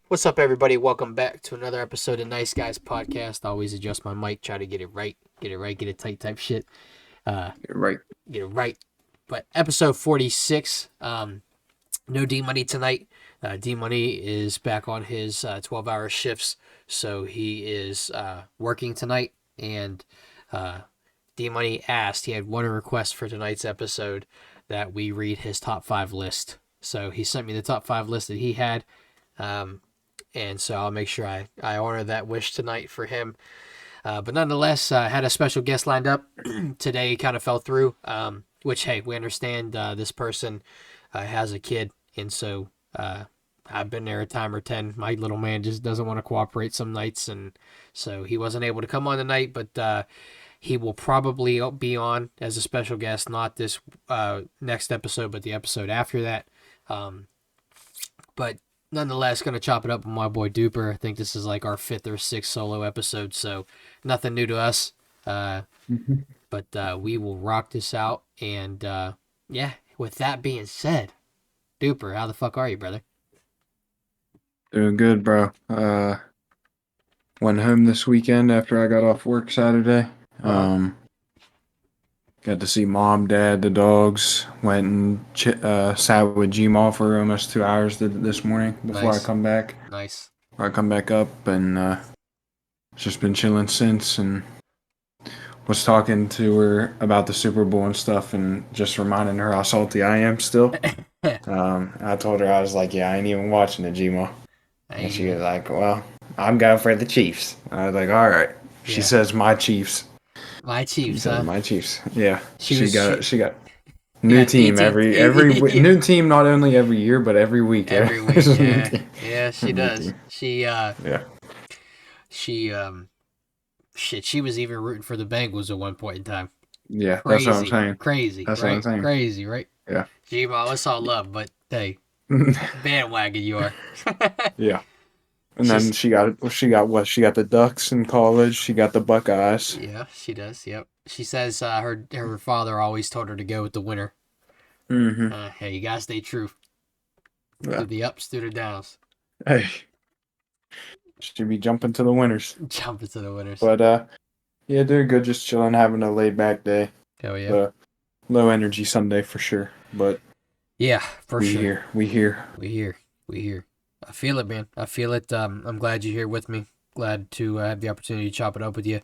What's up, everybody? Welcome back to another episode of Nice Guys Podcast. I always adjust my mic, try to get it right, get it tight type shit. You're right. Get it right. But episode 46, no D Money tonight. D Money is back on his 12-hour shifts, so he is working tonight. And D Money asked, he had one request for tonight's episode that we read his top 5 list. So he sent me the top 5 list that he had. And so I'll make sure I honor that wish tonight for him. But nonetheless, I had a special guest lined up. Today kind of fell through, which, hey, we understand this person has a kid. And so I've been there a time or 10. My little man just doesn't want to cooperate some nights. And so he wasn't able to come on tonight, but he will probably be on as a special guest, not this next episode, but the episode after that. But nonetheless, going to chop it up with my boy Duper. I think this is like our 5th or 6th solo episode, so nothing new to us. But we will rock this out. And yeah, with that being said, Duper, how the fuck are you, brother? Doing good, bro. Went home this weekend after I got off work Saturday. Got to see mom, dad, the dogs. Went and sat with G-Mall for almost 2 hours this morning before Nice. I come back. Nice. I come back up and just been chilling since, and was talking to her about the Super Bowl and stuff, and just reminding her how salty I am still. I told her, I was like, yeah, I ain't even watching the G-Mall. And she was like, well, I'm going for the Chiefs. I was like, all right. She says my Chiefs. My Chiefs, huh? My Chiefs. Yeah. She got new team every new team, not only every year but every week. Every week, yeah, she does. She she was even rooting for the Bengals at one point in time. Yeah, Crazy, that's what I'm saying. Crazy, That's right? what I'm saying. Crazy, right? Yeah. G-Ball, it's all love, but hey, bandwagon you are. Yeah. And then she got the Ducks in college. She got the Buckeyes. Yeah, she does. Yep. She says her father always told her to go with the winner. Mm-hmm. Hey, you gotta stay true. Yeah. Through the ups, through the downs. Hey, should be jumping to the winners. Jumping to the winners. But yeah, doing good. Just chilling, having a laid back day. Hell yeah. Low energy Sunday for sure. But yeah, for sure. We here. I feel it, man. I feel it. I'm glad you're here with me. Glad to have the opportunity to chop it up with you.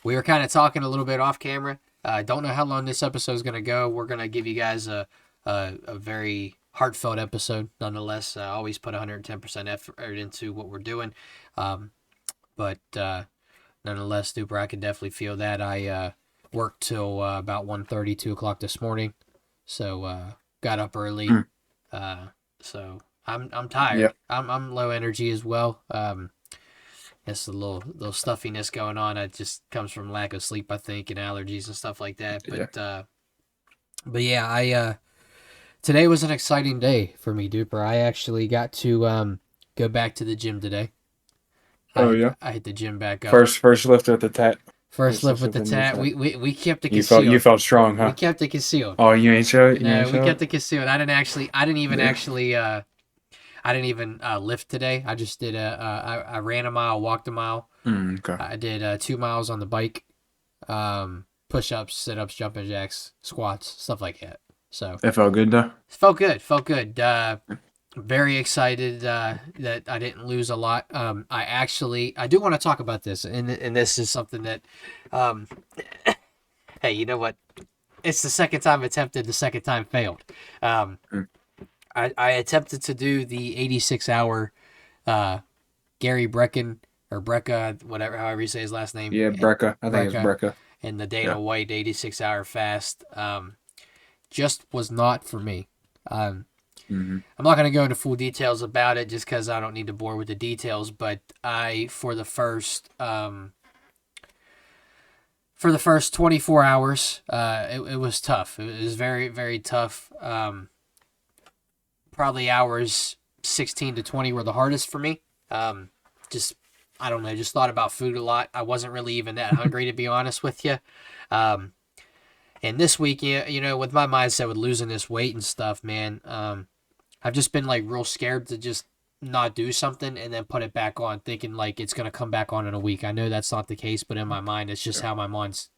We were kind of talking a little bit off camera. I don't know how long this episode is going to go. We're going to give you guys a very heartfelt episode. Nonetheless, I always put 110% effort into what we're doing. But nonetheless, Duper, I can definitely feel that. I worked till about 1:30, 2 o'clock this morning. So got up early. So I'm tired. Yep. I'm low energy as well. It's a little stuffiness going on. It just comes from lack of sleep, I think, and allergies and stuff like that. But yeah, I today was an exciting day for me, Duper. I actually got to go back to the gym today. Yeah. I hit the gym back up. First lift with the tat. First lift with the tat. We kept it concealed. You felt strong, huh? We kept it concealed. Oh, you ain't show it? No, we kept it concealed. I didn't even lift today. I just did I ran a mile, walked a mile. Okay. I did 2 miles on the bike, push-ups, sit-ups, jumping jacks, squats, stuff like that. So it felt good though. Felt good. Very excited that I didn't lose a lot. I do want to talk about this, and this is something that, hey, you know what? It's the second time attempted, the second time failed. I attempted to do the 86-hour Gary Brecken or Brecka, whatever, however you say his last name. Yeah, Brecka. I think it's Brecka. And the Dana White 86-hour fast just was not for me. I'm not going to go into full details about it just because I don't need to bore with the details, but for the first 24 hours, it was tough. It was very, very tough. Probably hours 16 to 20 were the hardest for me. Just thought about food a lot. I wasn't really even that hungry, to be honest with you. And this week, you know, with my mindset with losing this weight and stuff, man, I've just been like real scared to just not do something and then put it back on, thinking like it's gonna come back on in a week. I know that's not the case, but in my mind, it's just how my mind's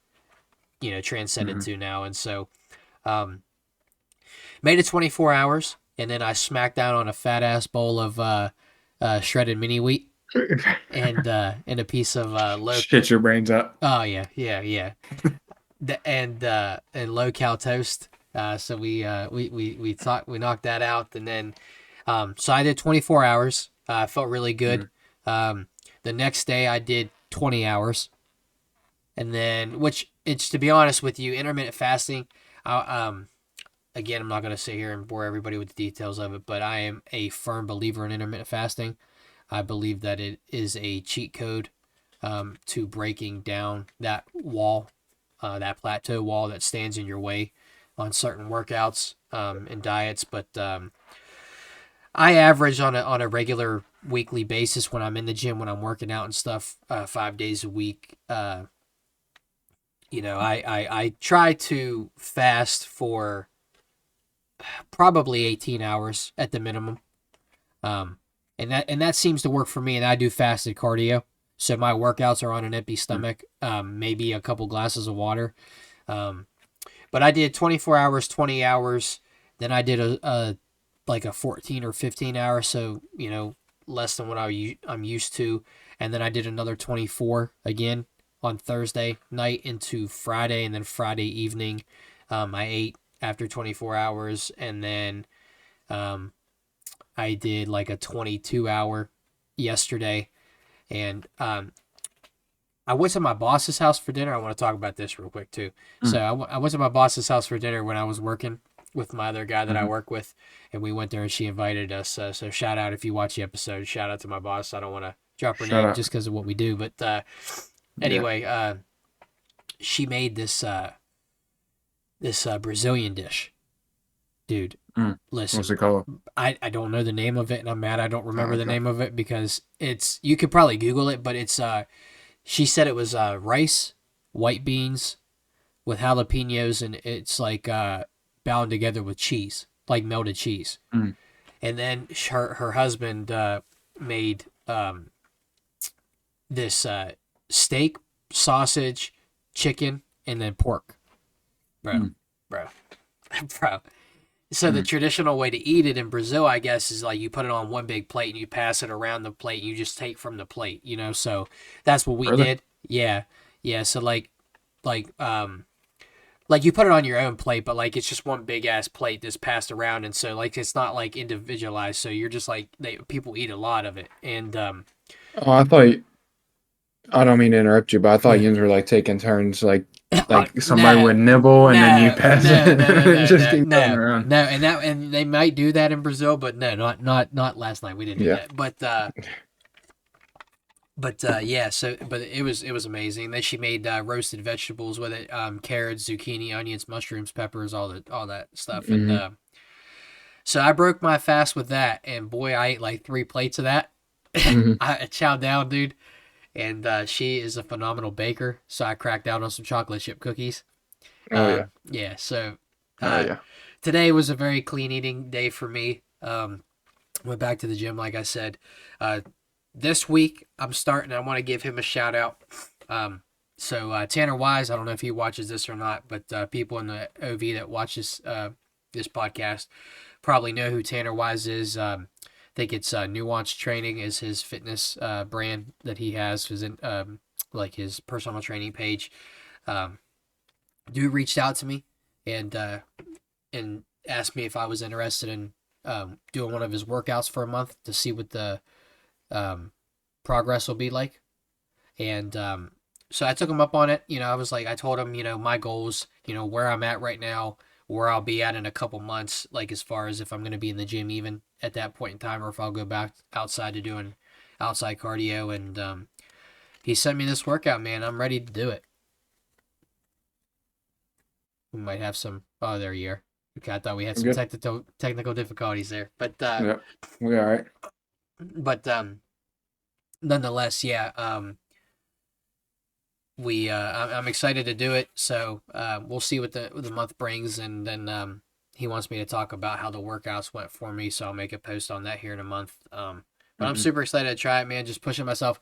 transcended Mm-hmm. to now. And so, um, made it 24 hours, and then I smacked down on a fat ass bowl of shredded mini wheat and a piece of low. Shit your brains up. Oh yeah, yeah, yeah. And low cal toast. So we knocked that out, and then so I did 24 hours. I felt really good. The next day I did 20 hours, and then which it's to be honest with you, intermittent fasting. Again, I'm not gonna sit here and bore everybody with the details of it, but I am a firm believer in intermittent fasting. I believe that it is a cheat code to breaking down that wall, that plateau wall that stands in your way on certain workouts and diets. But I average on a regular weekly basis when I'm in the gym, when I'm working out and stuff, 5 days a week. I try to fast for probably 18 hours at the minimum. And that seems to work for me. And I do fasted cardio, so my workouts are on an empty stomach, maybe a couple glasses of water. But I did 24 hours, 20 hours. Then I did a like a 14 or 15 hours, so less than what I'm used to. And then I did another 24 again on Thursday night into Friday, and then Friday evening, I ate after 24 hours, and then I did like a 22-hour yesterday, and I went to my boss's house for dinner. I want to talk about this real quick too. So I went to my boss's house for dinner when I was working with my other guy that I work with, and we went there and she invited us. So shout out if you watch the episode. Shout out to my boss. I don't want to drop her Shut name up. just because of what we do, but anyway, she made this Brazilian dish, dude. Listen, What's it called? I don't know the name of it, and I'm mad I don't remember the Okay. name of it because you could probably Google it, but it's she said it was rice, white beans with jalapenos, and it's like bound together with cheese, like melted cheese. Mm. And then her husband made this steak, sausage, chicken, and then pork, bro, bro, bro. So the traditional way to eat it in Brazil, I guess, is like you put it on one big plate and you pass it around the plate and you just take from the plate, So that's what we Really? did. Yeah, yeah. So like you put it on your own plate, but like it's just one big ass plate that's passed around, and so like it's not like individualized. So you're just like people eat a lot of it, and Oh, I thought I don't mean to interrupt you, but I thought Good. you were like taking turns, like somebody no, would nibble and then you no, pass no, it, no, no, and no, just no, keep going no, around. no, and they might do that in Brazil, but no, not last night. We didn't do Yeah. that, but yeah. So, but it was amazing. Then she made roasted vegetables with it, carrots, zucchini, onions, mushrooms, peppers, all that stuff, and Hmm. so I broke my fast with that, and boy, I ate like 3 plates of that. Hmm. I chowed down, dude. And she is a phenomenal baker, so I cracked out on some chocolate chip cookies. Oh yeah. Yeah, so Oh yeah. today was a very clean eating day for me. Went back to the gym, like I said. This week, I'm starting. I want to give him a shout out. So Tanner Wise, I don't know if he watches this or not, but people in the OV that watches this podcast probably know who Tanner Wise is. I think it's Nuance Training is his fitness brand that he has, like his personal training page. Dude reached out to me and asked me if I was interested in doing one of his workouts for a month to see what the progress will be like. And so I took him up on it. I told him, my goals, where I'm at right now, where I'll be at in a couple months, like as far as if I'm going to be in the gym even at that point in time, or if I'll go back outside to doing outside cardio. And he sent me this workout, man. I'm ready to do it. We might have some. Oh, there you are. Okay, I thought we had some Good. technical difficulties there, but Yeah. We all right. Nonetheless, yeah. I'm excited to do it. So we'll see what the month brings, and then he wants me to talk about how the workouts went for me. So I'll make a post on that here in a month. But I'm Hmm. super excited to try it, man. Just pushing myself.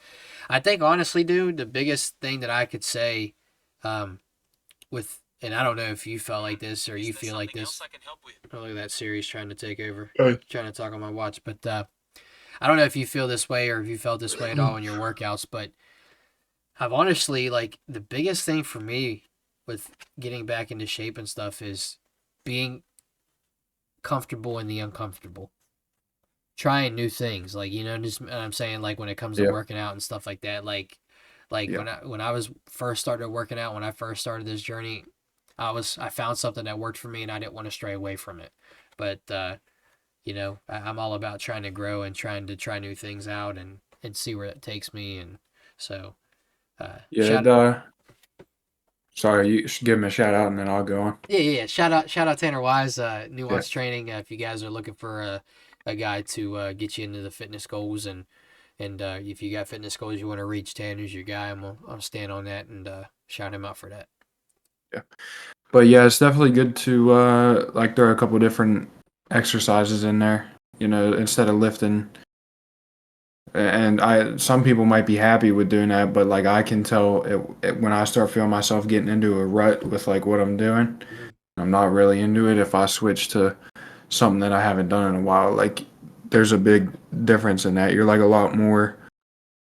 I think honestly, dude, the biggest thing that I could say, um, with and I don't know if you felt like this or you feel like this. Oh, look at that series trying to take over, trying to talk on my watch. But I don't know if you feel this way or if you felt this way at all in your workouts. But I've honestly like the biggest thing for me with getting back into shape and stuff is being comfortable in the uncomfortable. Trying new things, like just I'm saying, like when it comes to Yeah, working out and stuff like that, like yeah, when I was first started working out, when I first started this journey, I found something that worked for me, and I didn't want to stray away from it. But I'm all about trying to grow and trying to try new things out and see where it takes me, and so yeah. shout Sorry, you should give him a shout out, and then I'll go on. yeah. Shout out Tanner Wise, Yeah, Nuance Training. If you guys are looking for a guy to get you into the fitness goals and if you got fitness goals you want to reach, Tanner's your guy. I'll stand on that and shout him out for that. yeah. But yeah, it's definitely good to like throw a couple different exercises in there. Instead of lifting. And some people might be happy with doing that, but like I can tell when I start feeling myself getting into a rut with like what I'm doing, Mhm. I'm not really into it. If I switch to something that I haven't done in a while, like there's a big difference in that. You're like a lot more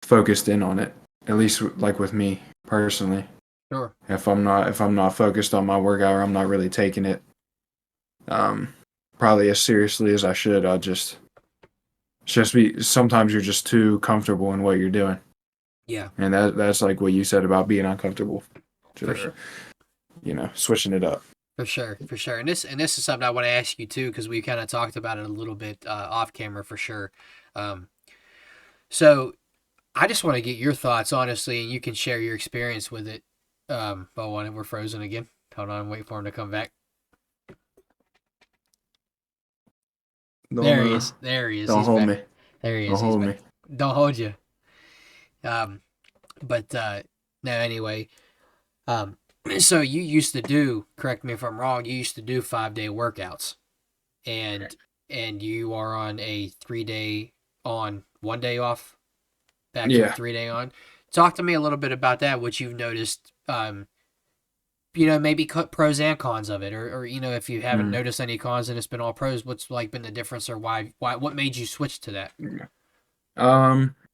focused in on it. At least like with me personally. Sure. If I'm not focused on my workout or I'm not really taking it um probably as seriously as I should, I'll just be sometimes you're just too comfortable in what you're doing. Yeah, And that's like what you said about being uncomfortable. for Just, sure. switching it up. For sure. And this is something I want to ask you too, because we kind of talked about it a little bit off camera for sure. Um, so I just want to get your thoughts, honestly, and you can share your experience with it. But one, we're frozen again. Hold on, wait for him to come back. Don't There he is. There he is. don't He's hold back. me. There he Don't is. He's hold back. me. Don't hold you. Um, but no, anyway. Um, so you used to do. Correct me if I'm wrong. You used to do 5-day workouts, and and you are on a 3-day on, 1 day off, back to a Yeah. 3-day on. Talk to me a little bit about that. What you've noticed. Maybe pros and cons of it, or if you haven't Mm. noticed any cons and it's been all pros, what's like been the difference, or what made you switch to that?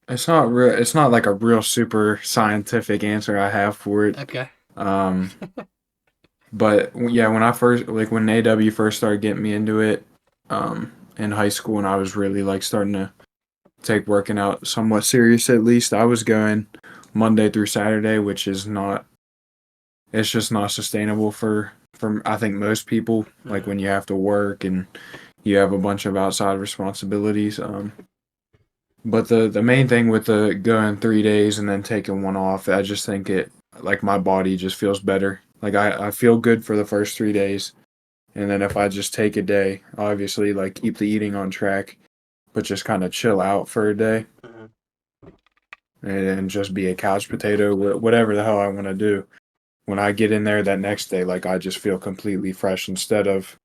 It's not like a real super scientific answer I have for it. Okay. Um, but yeah, when AW first started getting me into it, in high school, and I was really like starting to take working out somewhat serious. At least I was going Monday through Saturday, which is not. It's just not sustainable for I think most people. Like Mm-hmm. when you have to work and you have a bunch of outside responsibilities. But the main thing with the going 3 days and then taking one off, I just think it like my body just feels better. Like I feel good for the first 3 days. And then if I just take a day, obviously like keep the eating on track, but just kind of chill out for a day Mm-hmm. and just be a couch potato, whatever the hell I want to do. When I get in there that next day, like I just feel completely fresh instead of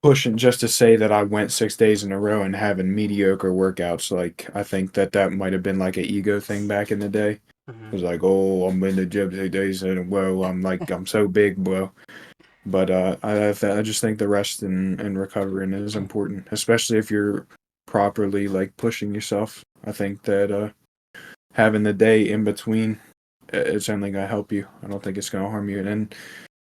pushing just to say that I went 6 days in a row and having mediocre workouts. Like I think that might have been like an ego thing back in the day. It Mm-hmm. was like, oh, I'm in the gym 6 days in a row. I'm so big, bro. But I just think the rest and recovering is important, especially if you're properly like pushing yourself. I think that having the day in between, it's only gonna help you. I don't think it's gonna harm you. And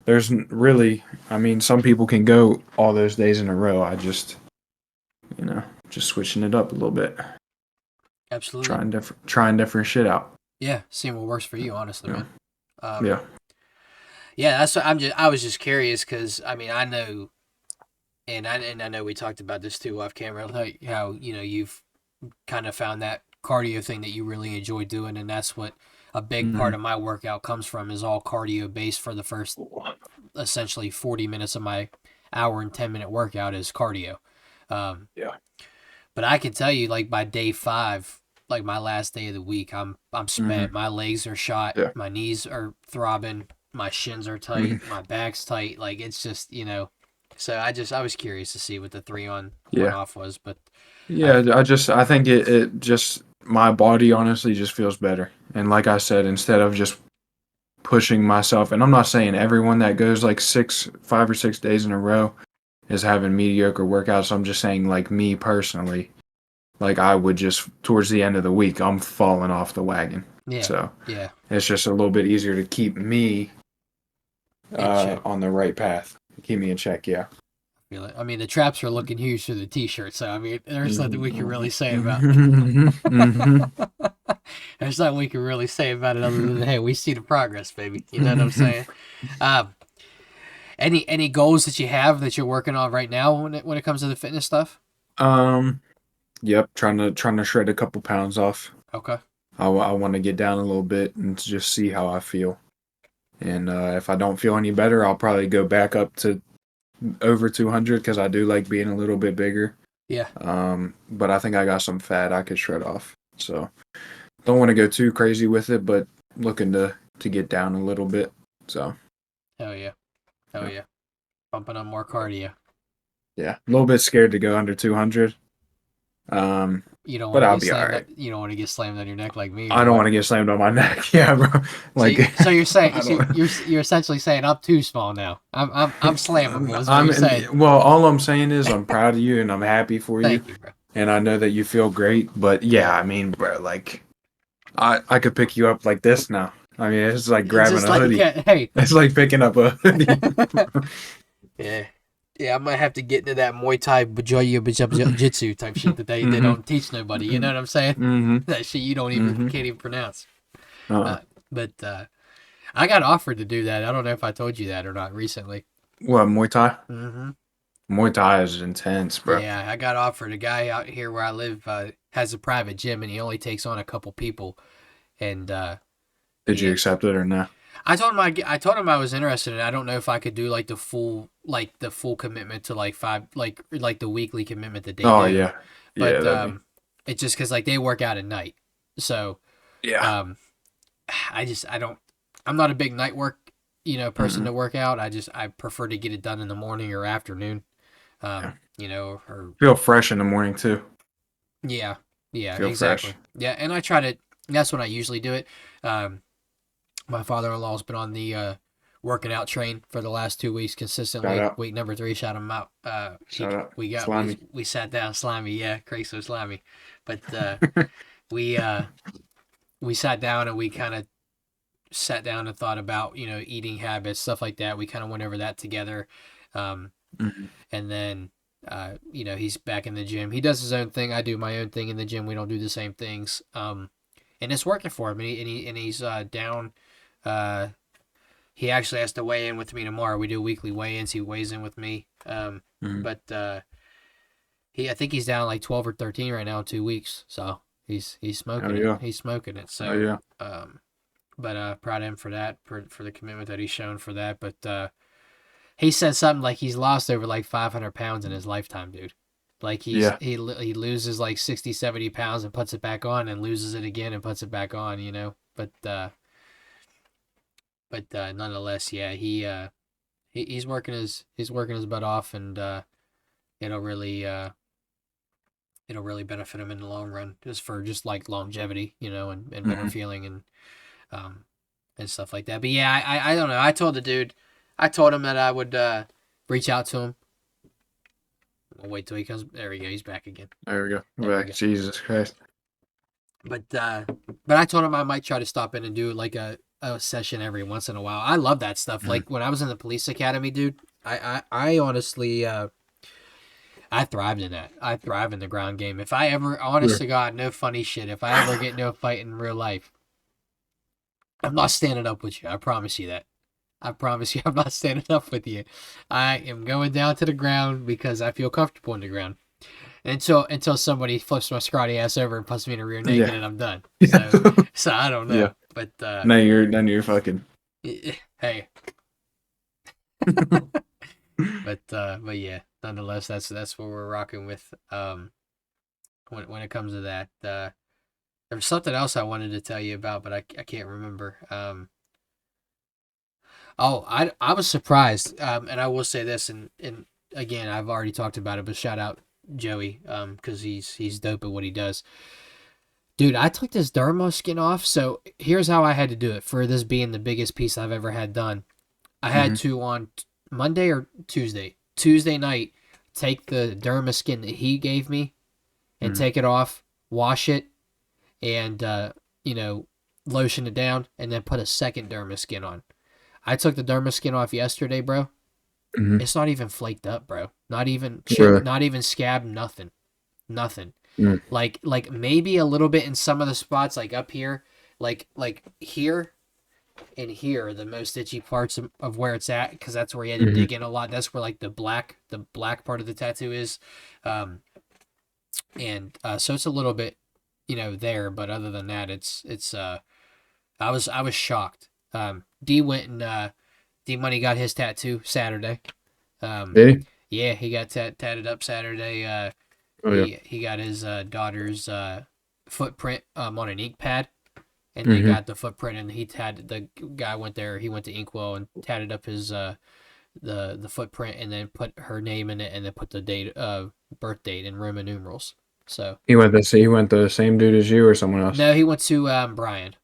there's really, I mean, some people can go all those days in a row. I just, just switching it up a little bit, Absolutely. trying different shit out. Yeah, seeing what works for you, honestly, Yeah, man. Um, yeah. yeah, that's what I was just curious because I mean I know, and I know we talked about this too off camera, like how you've kind of found that cardio thing that you really enjoy doing, and that's what a big part Mm-hmm. of my workout comes from, is all cardio based for the first essentially 40 minutes of my hour and 10-minute workout is cardio. Um, Yeah. but I can tell you, like by day 5, like my last day of the week, I'm spent. Mm-hmm. My legs are shot, Yeah. my knees are throbbing, my shins are tight, Mm-hmm. my back's tight. Like it's just So I was curious to see what the 3 on 1 Yeah. off was, but I Yeah, I think it just my body honestly just feels better. And like I said, instead of just pushing myself, and I'm not saying everyone that goes like 5 or 6 days in a row is having mediocre workouts. I'm just saying like me personally, like I would just towards the end of the week, I'm falling off the wagon. yeah, So yeah, it's just a little bit easier to keep me in check. on the right path. Keep me in check, yeah. Feel it. I mean, the traps are looking huge through the t-shirt, so I mean, there's nothing we can really say about. There's nothing we can really say about it other than, hey, we see the progress, baby. You know what I'm saying? Um, any goals that you have that you're working on right now when it comes to the fitness stuff? um, yep, trying to shred a couple pounds off. Okay. I want to get down a little bit and just see how I feel. And if I don't feel any better, I'll probably go back up to over 200 because I do like being a little bit bigger. Yeah. But I think I got some fat I could shred off. So don't want to go too crazy with it, but looking to get down a little bit. So Hell yeah. Hell yeah, yeah. Pumping on more cardio. yeah. A little bit scared to go under 200. You don't want But to I'll get be all slammed. right. You don't want to get slammed on your neck like me, I or don't what? want to get slammed on my neck. Yeah, bro. Like, So you're saying I don't. you're essentially saying I'm too small now. I'm slammable. Is what you're saying. Well, all I'm saying is I'm proud of you and I'm happy for you, Thank you, bro. and I know that you feel great. But yeah, I mean, bro, like I could pick you up like this now. I mean, it's like It's grabbing just a like hoodie. hey. It's like picking up a hoodie. Yeah. Yeah, I might have to get into that Muay Thai Jitsu type shit that they don't teach nobody. You know what I'm saying? Mm-hmm. That shit you don't even Mm-hmm. can't even pronounce. Uh-uh. But I got offered to do that. I don't know if I told you that or not recently. What, Muay Thai? Mm-hmm. Muay Thai is intense, bro. Yeah, I got offered. A guy out here where I live has a private gym, and he only takes on a couple people. And Did you accept it or not? I told him I told him I was interested, and I don't know if I could do like the full commitment to like five like the weekly commitment that they Oh do. yeah, yeah, But that'd be it's just because like they work out at night, so yeah. um, I don't. I'm not a big night work person Mm-mm. to work out. I prefer to get it done in the morning or afternoon. Yeah. Or Feel fresh in the morning too. yeah, yeah, Feel exactly. fresh. Yeah, and I try to. That's when I usually do it. My father-in-law's been on the working out train for the last 2 weeks Shout consistently. out. Week number 3, shout him out. Shout out. We Slimy. we sat down, slimy, yeah, crazy so slimy, but we we sat down and we kind of sat down and thought about eating habits, stuff like that. We kind of went over that together, um, Mm-hmm. and then he's back in the gym. He does his own thing. I do my own thing in the gym. We don't do the same things, and it's working for him. And he's down. He actually has to weigh in with me tomorrow. We do weekly weigh-ins. He weighs in with me. Mm-hmm. But I think he's down like 12 or 13 right now in 2 weeks. So he's smoking it. Yeah. He's smoking it. So Yeah. but proud of him for that, for the commitment that he's shown for that. But he said something like he's lost over like 500 pounds in his lifetime, dude. Like Yeah. he loses like 60, 70 pounds and puts it back on and loses it again and puts it back on, But nonetheless, yeah, he's working his butt off, and it'll really benefit him in the long run, just like longevity, and better Mm-hmm. feeling and stuff like that. But yeah, I don't know. I told him that I would reach out to him. I'll wait till he comes. There we go. He's back again. There we go. There we Back. go. Jesus Christ. But I told him I might try to stop in and do like a session every once in a while. I love that stuff. Mm-hmm. Like when I was in the police academy, dude, I honestly I thrived in that. I thrive in the ground game. If I ever, honest to God, no funny shit. If I ever get into a fight in real life, I'm not standing up with you. I promise you that. I promise you, I'm not standing up with you. I am going down to the ground because I feel comfortable in the ground. Until somebody flips my scrawny ass over and puts me in the rear naked, Yeah. and I'm done. Yeah. So I don't know. Yeah. But Now you're fucking. hey. But yeah, nonetheless, that's what we're rocking with. When it comes to that, there was something else I wanted to tell you about, but I can't remember. I was surprised, and I will say this, and again, I've already talked about it, but shout out Joey, because he's dope at what he does. Dude, I took this dermo skin off. So here's how I had to do it for this being the biggest piece I've ever had done. I had to on Monday or Tuesday night, take the derma skin that he gave me and take it off, wash it, and lotion it down, and then put a second derma skin on. I took the derma skin off yesterday, bro. It's not even flaked up, bro. Not even Really? not even scab, nothing. Mm. Like maybe a little bit in some of the spots, like up here, like here and here are the most itchy parts of where it's at, because that's where he had to dig in a lot. That's where like the black part of the tattoo is, and so it's a little bit, there. But other than that, it's I was shocked. D went and D Money got his tattoo Saturday. Did Yeah, he got tatted up Saturday. He got his daughter's footprint on an ink pad, and they got the footprint, and the guy went there. He went to Inkwell and tatted up his the footprint, and then put her name in it, and then put the date birth date in Roman numerals. So he went the same dude as you or someone else? no, he went to Brian.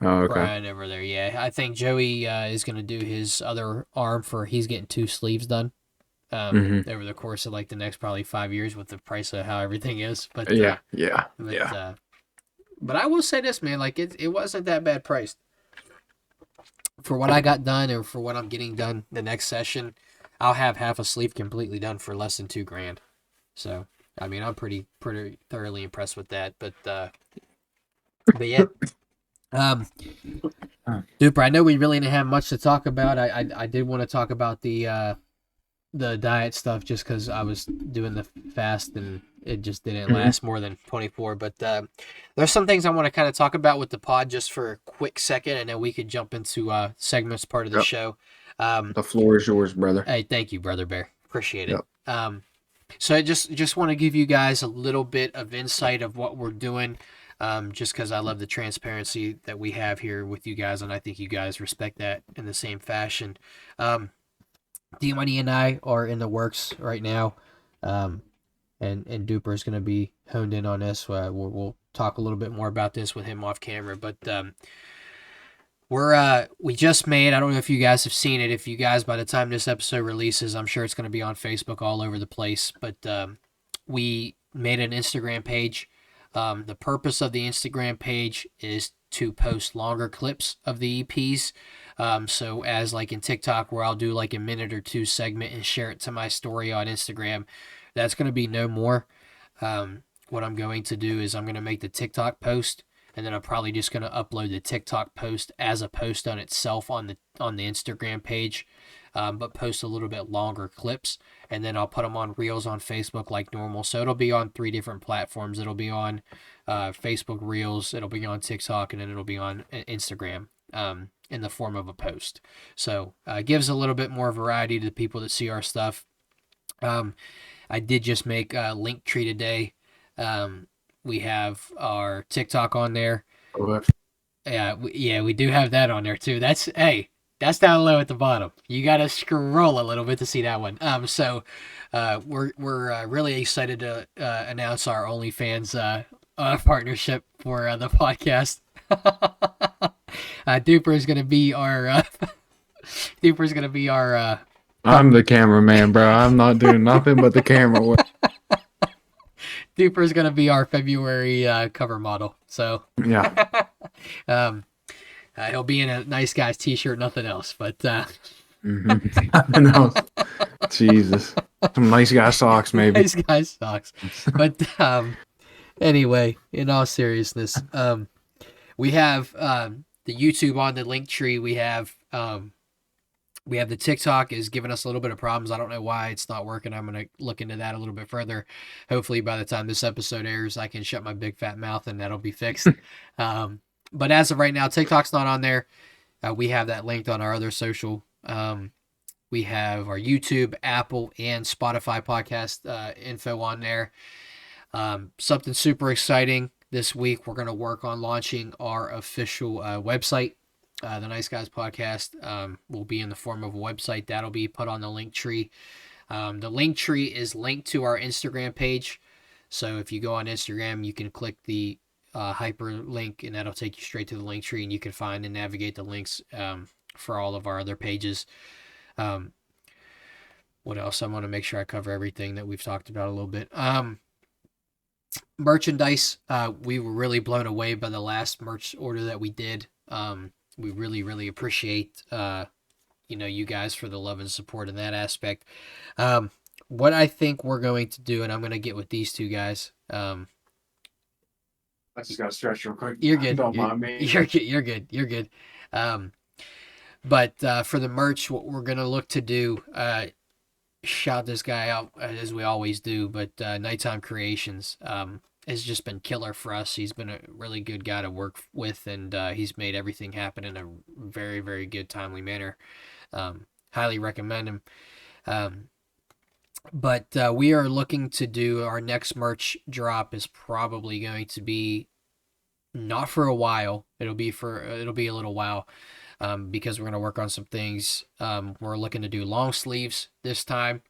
Oh, okay. Brian over there. Yeah, I think Joey is gonna do his other arm he's getting 2 sleeves done. Over the course of like the next probably 5 years with the price of how everything is. But But I will say this, man, like it wasn't that bad priced for what I got done, or for what I'm getting done the next session. I'll have half a sleeve completely done for less than $2,000. So I mean, I'm pretty thoroughly impressed with that. But yeah. Duper, I know we really didn't have much to talk about. I did want to talk about the diet stuff, just because I was doing the fast and it just didn't last more than 24. But there's some things I want to kind of talk about with the pod just for a quick second, and then we could jump into segments part of the show. The floor is yours, brother. Hey, thank you, Brother Bear. Appreciate it. So I just want to give you guys a little bit of insight of what we're doing, just because I love the transparency that we have here with you guys, and I think you guys respect that in the same fashion. D-Money and I are in the works right now, and Duper is going to be honed in on this. We'll talk a little bit more about this with him off camera, but we just made, I don't know if you guys have seen it. If you guys, by the time this episode releases, I'm sure it's going to be on Facebook all over the place, but we made an Instagram page. The purpose of the Instagram page is to post longer clips of the EPs. So as like in TikTok, where I'll do like a minute or 2 segment and share it to my story on Instagram, that's going to be no more. What I'm going to do is I'm going to make the TikTok post, and then I'm probably just going to upload the TikTok post as a post on itself on the Instagram page, but post a little bit longer clips, and then I'll put them on Reels on Facebook like normal. So it'll be on 3 different platforms. It'll be on Facebook Reels, it'll be on TikTok, and then it'll be on Instagram in the form of a post. So it gives a little bit more variety to the people that see our stuff. I did just make a Linktree today. We have our TikTok on there. Okay. Yeah, we do have that on there too. That's down low at the bottom. You gotta scroll a little bit to see that one. So we're really excited to announce our OnlyFans partnership for the podcast. Duper is gonna be our I'm the cameraman, bro. I'm not doing nothing but the camera work. Duper is gonna be our February cover model. So yeah, he'll be in a nice guy's t-shirt, nothing else. But nothing else. Jesus, some nice guy socks, maybe. Nice guy socks. But anyway, in all seriousness, we have the YouTube on the Linktree. We have the TikTok is giving us a little bit of problems. I don't know why it's not working. I'm going to look into that a little bit further. Hopefully by the time this episode airs, I can shut my big fat mouth and that'll be fixed. But as of right now, TikTok's not on there. We have that linked on our other social. We have our YouTube, Apple, and Spotify podcast info on there. Something super exciting this week. We're going to work on launching our official website. The Nice Guys podcast will be in the form of a website that'll be put on the Linktree. The link tree is linked to our Instagram page. So if you go on Instagram, you can click the hyperlink, and that'll take you straight to the link tree, and you can find and navigate the links for all of our other pages. What else? I want to make sure I cover everything that we've talked about a little bit. Merchandise. We were really blown away by the last merch order that we did. We really, really appreciate you guys for the love and support in that aspect. What I think we're going to do, and I'm going to get with these two guys. I just got to stretch real quick. You're good. Don't mind me. You're good. You're good. You're good. But for the merch, what we're going to look to do, shout this guy out as we always do, but Nighttime Creations has just been killer for us. He's been a really good guy to work with, and he's made everything happen in a very, very good, timely manner. Highly recommend him. But we are looking to do our next merch drop is probably going to be not for a while. It'll be a little while because we're going to work on some things. We're looking to do long sleeves this time.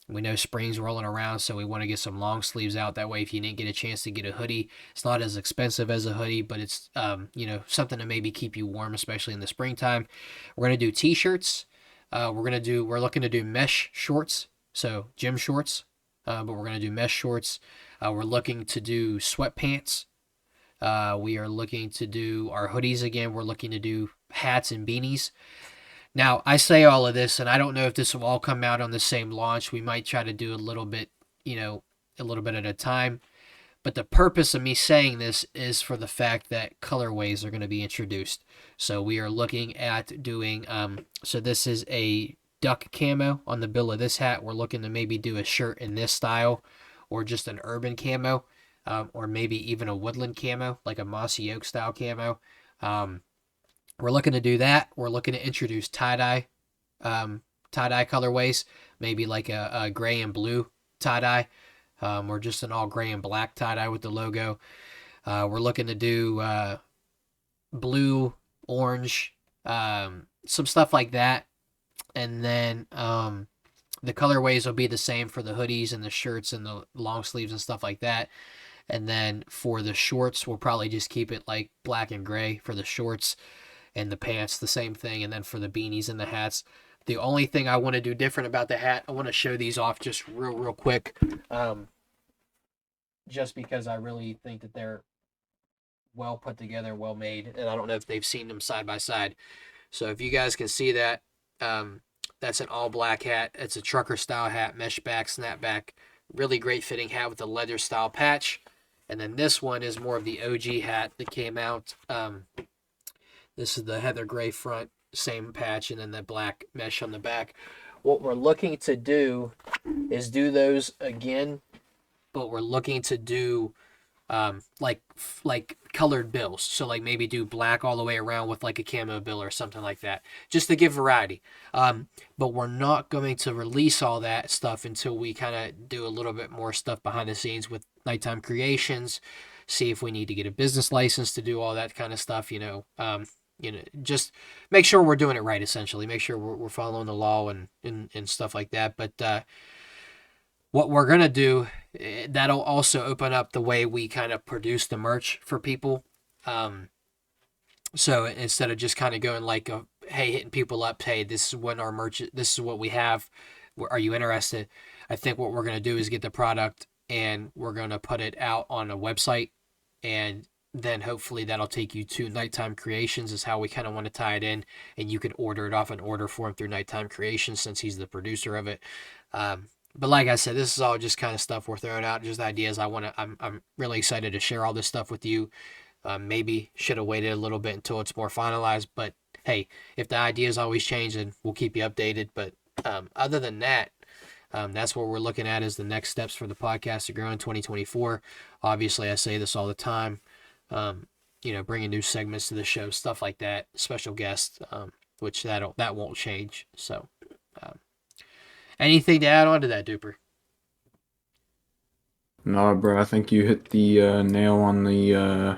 We know spring's rolling around, so we want to get some long sleeves out. That way, if you didn't get a chance to get a hoodie, it's not as expensive as a hoodie, but it's something to maybe keep you warm, especially in the springtime. We're gonna do t-shirts. We're looking to do mesh shorts, so gym shorts, but we're gonna do mesh shorts. We're looking to do sweatpants. We are looking to do our hoodies again. We're looking to do hats and beanies. Now, I say all of this, and I don't know if this will all come out on the same launch. We might try to do a little bit at a time. But the purpose of me saying this is for the fact that colorways are going to be introduced. So we are looking at doing, so this is a duck camo on the bill of this hat. We're looking to maybe do a shirt in this style, or just an urban camo, or maybe even a woodland camo, like a mossy oak style camo. We're looking to do that. We're looking to introduce tie-dye colorways, maybe like a gray and blue tie-dye, or just an all gray and black tie-dye with the logo. We're looking to do blue, orange, some stuff like that. And then the colorways will be the same for the hoodies and the shirts and the long sleeves and stuff like that. And then for the shorts, we'll probably just keep it like black and gray for the shorts. And the pants, the same thing. And then for the beanies and the hats, the only thing I want to do different about the hat, I want to show these off just real quick. Just because I really think that they're well put together, well made. And I don't know if they've seen them side by side. So if you guys can see that, that's an all black hat. It's a trucker style hat, mesh back, snapback. Really great fitting hat with a leather style patch. And then this one is more of the OG hat that came out. This is the heather gray front, same patch, and then the black mesh on the back. What we're looking to do is do those again, but we're looking to do like colored bills. So like maybe do black all the way around with like a camo bill or something like that, just to give variety. But we're not going to release all that stuff until we kind of do a little bit more stuff behind the scenes with Nighttime Creations, see if we need to get a business license to do all that kind of stuff, just make sure we're doing it right, essentially. Make sure we're following the law and stuff like that. But what we're going to do, that'll also open up the way we kind of produce the merch for people. So instead of just kind of going like, hey, hitting people up, hey, this is what our merch, this is what we have. Are you interested? I think what we're going to do is get the product and we're going to put it out on a website, and then hopefully that'll take you to Nighttime Creations is how we kind of want to tie it in, and you can order it off an order form through Nighttime Creations since he's the producer of it. But like I said, this is all just kind of stuff we're throwing out, just ideas. I'm really excited to share all this stuff with you. Maybe should have waited a little bit until it's more finalized, but hey, if the ideas always change, then we'll keep you updated. But other than that, that's what we're looking at as the next steps for the podcast to grow in 2024. Obviously, I say this all the time. Bringing new segments to the show, stuff like that, special guests, which that won't change. So, anything to add on to that, Duper? No, bro, I think you hit the nail on the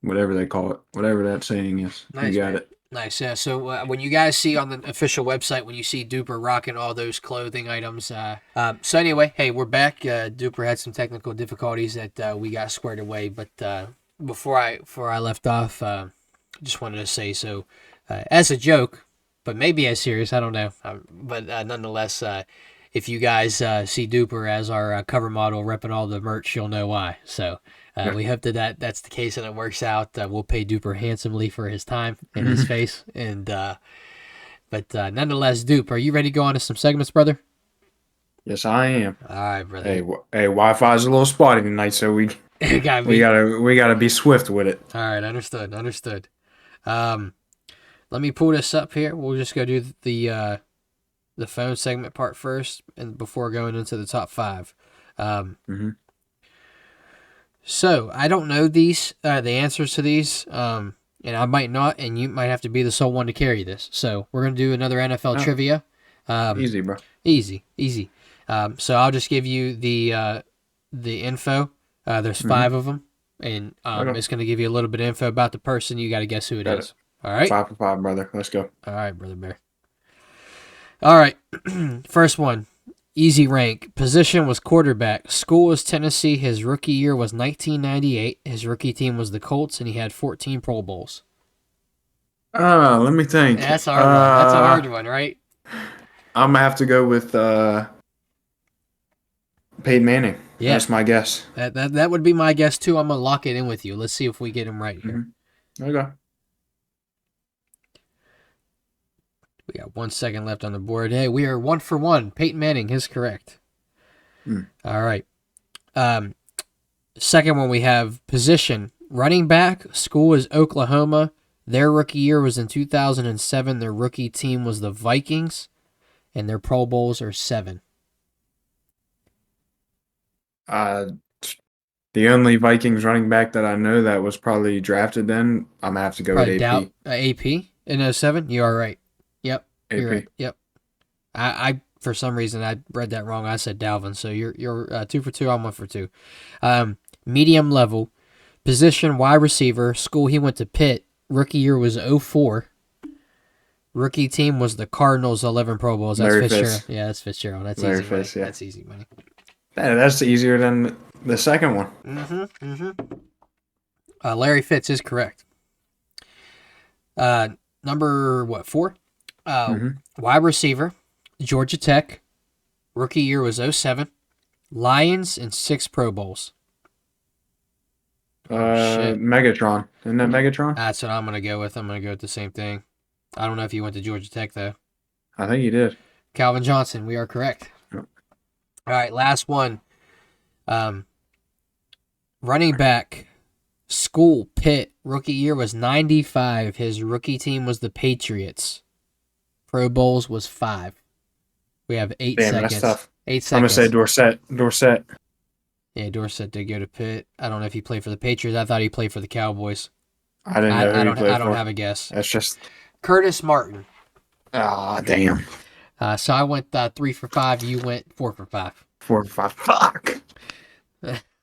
whatever they call it, whatever that saying is. Nice, you got man. it. Nice. Yeah. So when you guys see on the official website, when you see Duper rocking all those clothing items. So anyway, hey, we're back. Duper had some technical difficulties that we got squared away, but before I left off, just wanted to say so as a joke, but maybe as serious. I don't know. But nonetheless, if you guys see Duper as our cover model repping all the merch, you'll know why. So. Yeah. We hope that's the case and it works out. We'll pay Duper handsomely for his time and his face. And but nonetheless, Dupe, are you ready to go on to some segments, brother? Yes, I am. All right, brother. Hey, Wi-Fi's a little spotty tonight, so we Got we me. gotta be swift with it. All right, understood. Um, let me pull this up here. We'll just go do the phone segment part first, and before going into the top five. Mm-hmm. So I don't know the answers to these, and I might not, and you might have to be the sole one to carry this. So we're gonna do another NFL trivia. Easy, bro. Easy. So I'll just give you the info. There's five of them, and Okay. it's gonna give you a little bit of info about the person. You got to guess who it Got it. is. All right. 5 for 5, brother. Let's go. All right, brother bear. All right. First one. Easy rank. Position was quarterback. School was Tennessee. His rookie year was 1998. His rookie team was the Colts, and he had 14 Pro Bowls. Let me think. That's a hard one. That's a hard one, right? I'm gonna have to go with Peyton Manning. Yeah. That's my guess. That would be my guess too. I'm gonna lock it in with you. Let's see if we get him right here. Mm-hmm. Okay. We got 1 second left on the board. Hey, we are 1 for 1. Peyton Manning is correct. All right. Second one we have position. Running back. School is Oklahoma. Their rookie year was in 2007. Their rookie team was the Vikings. And their Pro Bowls are 7. The only Vikings running back that I know that was probably drafted then, I'm gonna have to go with AP. AP in 07? You are right. Yep. AP. You're right. Yep. I for some reason I read that wrong. I said Dalvin, so you're 2 for 2. I'm 1 for 2. Medium level position wide receiver. School he went to Pitt. Rookie year was 04. Rookie team was the Cardinals. 11 Pro Bowls. That's Larry Fitzgerald. Fitz. Yeah, that's Fitzgerald. That's Larry easy money. Fitz, yeah. That's easy money. That's easier than the second one. Larry Fitz is correct. Number 4? Wide receiver, Georgia Tech. Rookie year was 07. Lions and 6 Pro Bowls. Megatron. Isn't that Megatron? That's what I'm going to go with. I'm going to go with the same thing. I don't know if you went to Georgia Tech, though. I think you did. Calvin Johnson. We are correct. Yep. All right, last one. Running back, School, Pitt. Rookie year was 95. His rookie team was the Patriots. Pro Bowls was 5. We have 8 Damn, seconds. that's tough. 8 seconds. I'm going to say Dorsett. Yeah, Dorsett did go to Pitt. I don't know if he played for the Patriots. I thought he played for the Cowboys. I didn't know who he played I don't for. have a guess. That's just... Curtis Martin. Ah, damn. So I went 3 for 5. You went 4 for 5. 4 for 5. Fuck.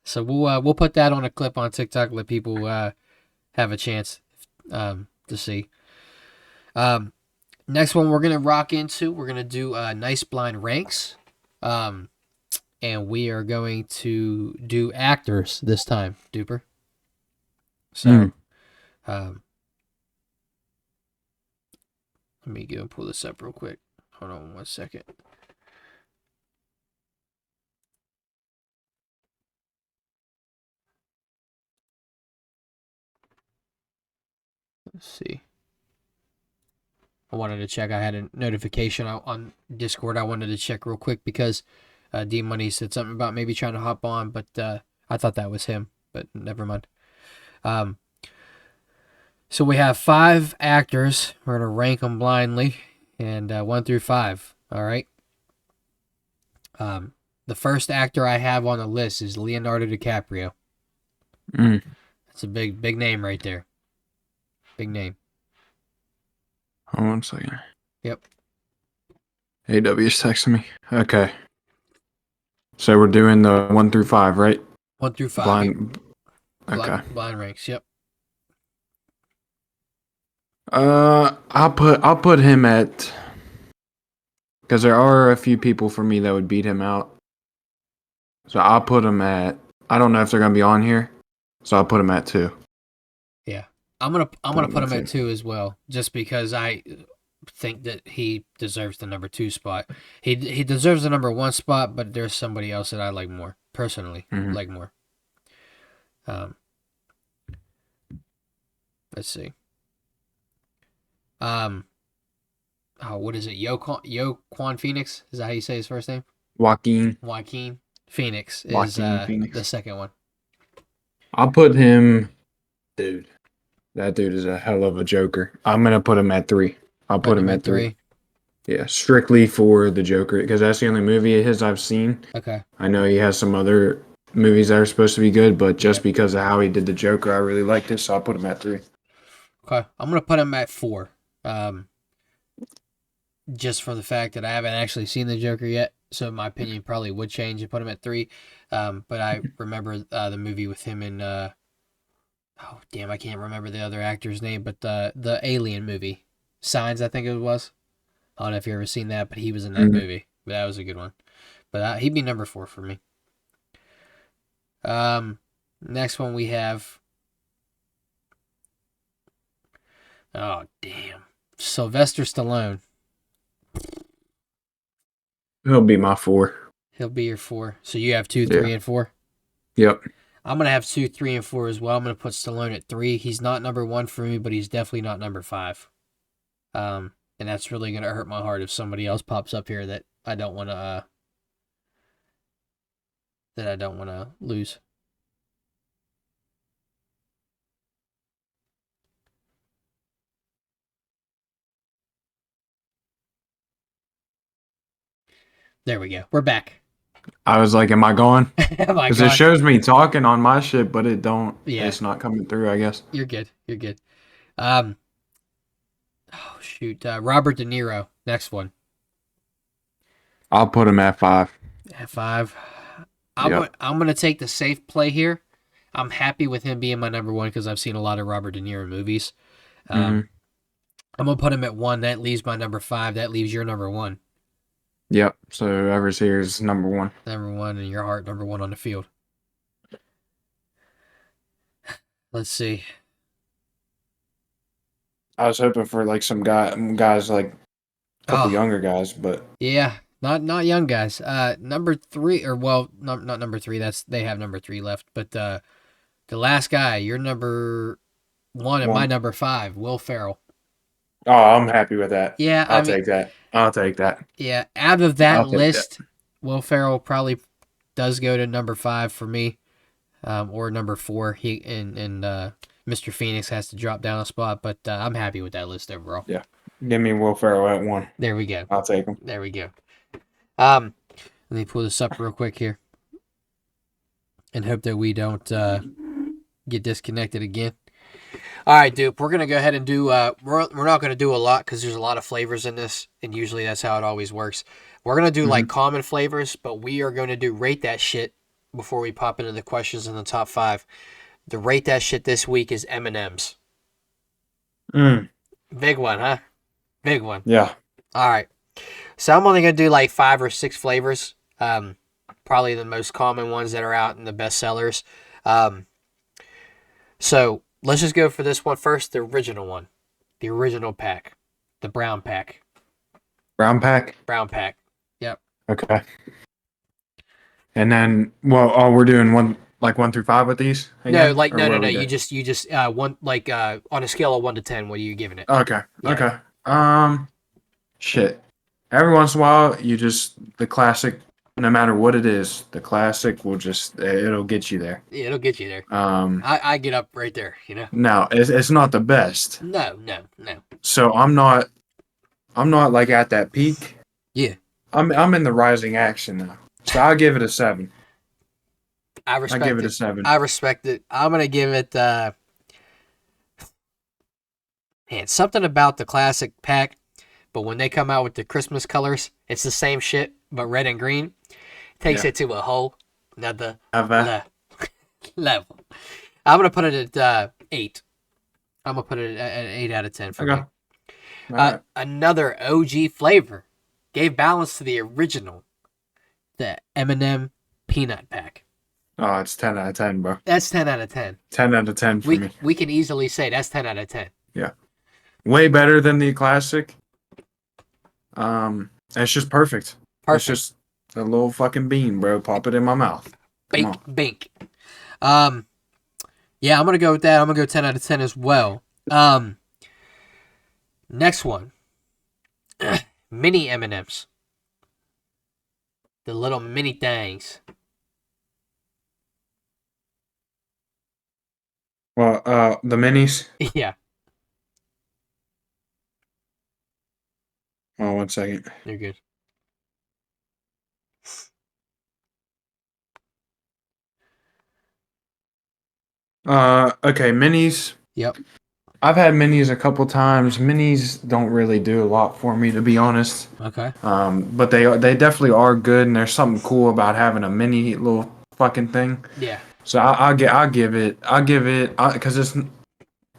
So we'll put that on a clip on TikTok. Let people have a chance to see. Next one we're gonna rock into. We're gonna do nice blind ranks, and we are going to do actors this time, Duper. So, let me go and pull this up real quick. Hold on 1 second. Let's see. I wanted to check. I had a notification on Discord. I wanted to check real quick because D Money said something about maybe trying to hop on, but I thought that was him. But never mind. So we have 5 actors. We're gonna rank them blindly, and 1 through 5. All right. The first actor I have on the list is Leonardo DiCaprio. That's a big name right there. Big name. Hold on a second. Yep. AW's texting me. Okay. So we're doing the 1 through 5, right? 1 through 5. Blind. Okay. Blind ranks. Yep. I'll put him at, because there are a few people for me that would beat him out. So I'll put him at. I don't know if they're gonna be on here, so I'll put him at 2. Yeah, I'm gonna put him at 2. 2 as well, just because I think that he deserves the number 2 spot. He deserves the number 1 spot, but there's somebody else that I like more personally. Mm-hmm. Like more. Um, let's see. Oh, what is it? Yo Quan Phoenix? Is that how you say his first name? Joaquin Phoenix is Phoenix. the second one. I'll put him, dude. That dude is a hell of a Joker. I'm gonna put him at 3. I'll put him at 3. Yeah, strictly for the Joker, because that's the only movie of his I've seen. Okay. I know he has some other movies that are supposed to be good, but just because of how he did the Joker, I really liked it, so I'll put him at 3. Okay. I'm gonna put him at 4. Just for the fact that I haven't actually seen the Joker yet, so my opinion probably would change and put him at 3. But I remember the movie with him in oh damn, I can't remember the other actor's name, but the Alien movie, Signs, I think it was. I don't know if you ever seen that, but he was in that movie. But that was a good one. But he'd be number 4 for me. Next one we have. Oh damn, Sylvester Stallone. He'll be my 4. He'll be your 4. So you have 2, Yeah. 3, and 4. Yep. I'm gonna have 2, 3, and 4 as well. I'm gonna put Stallone at 3. He's not number 1 for me, but he's definitely not number 5. And that's really gonna hurt my heart if somebody else pops up here that I don't want to lose. There we go. We're back. I was like, am I gone? Am I Because it gone? shows me talking on my shit, but it don't. Yeah. It's not coming through, I guess. You're good. You're good. Oh shoot. Robert De Niro. Next one. I'll put him at 5. At 5. Yep. I'm gonna take the safe play here. I'm happy with him being my number 1 because I've seen a lot of Robert De Niro movies. I'm gonna put him at 1. That leaves my number 5. That leaves your number 1. Yep. So whoever's here is number 1. Number 1 in your heart. Number 1 on the field. Let's see. I was hoping for like some guys like a couple younger guys, but yeah, not young guys. Number 3, or well, not number 3. They have number 3 left. But the last guy, your number 1 and my number 5, Will Ferrell. Oh, I'm happy with that. Yeah, I'll take that. I'll take that. Yeah, out of that list, Will Ferrell probably does go to number 5 for me, or number 4. He and Mr. Phoenix has to drop down a spot, but I'm happy with that list overall. Yeah, give me Will Ferrell at 1. There we go. I'll take him. There we go. Let me pull this up real quick here, and hope that we don't get disconnected again. All right, dude. We're gonna go ahead and do. We're not gonna do a lot because there's a lot of flavors in this, and usually that's how it always works. We're gonna do like common flavors, but we are gonna do rate that shit before we pop into the questions in the top 5. The rate that shit this week is M&M's. Big one, huh? Big one. Yeah. All right. So I'm only gonna do like 5 or 6 flavors. Probably the most common ones that are out in the best sellers. So let's just go for this one first, the original one. The original pack. The brown pack. Brown pack? Brown pack. Yep. Okay. And then, well, we're doing 1 through 5 with these? Again? No. You just one, like, on a scale of 1 to 10, what are you giving it? Okay. Yeah. Okay. Shit. Every once in a while, the classic, no matter what it is, the classic will it'll get you there. Yeah, it'll get you there. I get up right there, you know? No, it's not the best. No. So I'm not like at that peak. Yeah. I'm in the rising action now. So I'll give it a 7. I respect it. I give it a 7. I respect it. I'm going to give it, man, something about the classic pack, but when they come out with the Christmas colors, it's the same shit, but red and green. Takes it to a whole another level. I'm going to put it at 8. I'm going to put it at an 8 out of 10 for me. All right. Another OG flavor gave balance to the original, the M&M peanut pack. Oh, it's 10 out of 10, bro. That's 10 out of 10. 10 out of 10 for me. We can easily say that's 10 out of 10. Yeah. Way better than the classic. It's just perfect. It's just a little fucking bean, bro. Pop it in my mouth. Bink. Yeah, I'm gonna go with that. I'm gonna go 10 out of 10 as well. Next one. Mini M&Ms. The little mini things. Well, the minis. Yeah. Oh, 1 second. You're good. Okay, minis. Yep. I've had minis a couple times. Minis don't really do a lot for me, to be honest. Okay. But they definitely are good, and there's something cool about having a mini little fucking thing. Yeah. So I'll give it because